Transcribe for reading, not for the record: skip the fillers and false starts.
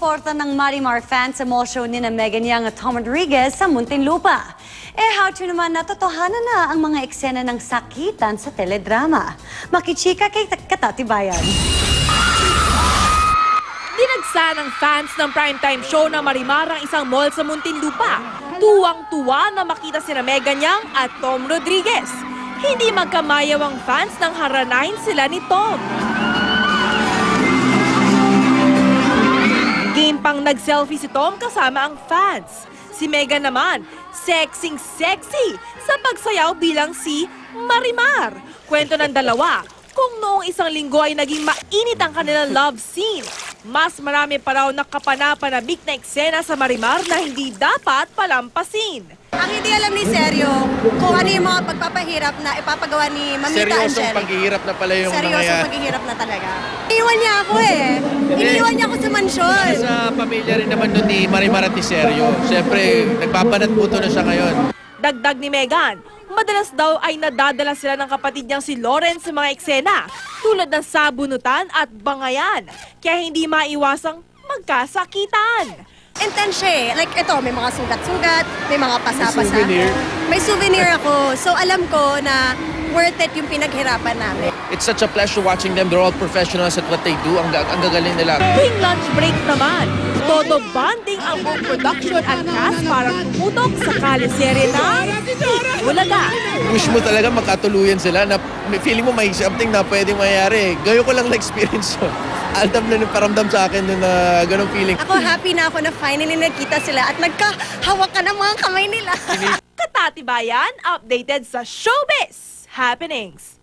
suporta ng Marimar fans sa mall show ni na Megan Young at Tom Rodriguez sa Muntinlupa. How to naman natotohanan na ang mga eksena ng sakitan sa teledrama. Makichika kay Katatibayan. Dinagsa ng fans ng primetime show na Marimar ang isang mall sa Muntinlupa. Tuwang-tuwa na makita sina Megan Young at Tom Rodriguez. Hindi magkamayaw ang fans nang haranahin sila ni Tom. Game pang nag-selfie si Tom kasama ang fans. Si Megan naman, sexy sa pagsayaw bilang si Marimar. Kwento ng dalawa, kung noong isang linggo ay naging mainit ang kanilang love scene, mas marami pa raw nakapanapanabik na eksena sa Marimar na hindi dapat palampasin. Ang hindi alam ni Seryo kung ano yung mga pagpapahirap na ipapagawa ni Mamita Angel. Seryosong paghihirap na pala yung Seryosong nangyayari. paghihirap na talaga. Iniwan niya ako Iniwan niya ako sa mansyon. Sa pamilya rin naman nun ni Marimar at ni Seryo. Siyempre, nagbabanat puto na siya ngayon. Dagdag ni Megan, madalas daw ay nadadala sila ng kapatid niyang si Lawrence sa mga eksena, tulad ng sabunutan at bangayan, kaya hindi maiwasang magkasakitan. Intense siya Like ito, may mga sugat-sugat, may mga pasa-pasa. Souvenir. May souvenir ako. So alam ko na worth it yung pinaghirapan namin. It's such a pleasure watching them. They're all professionals at what they do. Ang gagaling nila. Tuwing lunch break naman, todo bonding ang buong production at cast para pumutok sa kaliserye na Bulaga. Wish mo talaga magkatuluyan sila na feeling mo may something na pwedeng mangyari. Gayo ko lang na-experience yun. Aldam na paramdam sa akin na ganong feeling. Ako happy na ako na finally nagkita sila at nagkahawakan ang mga kamay nila. Katatibayan, updated sa showbiz happenings.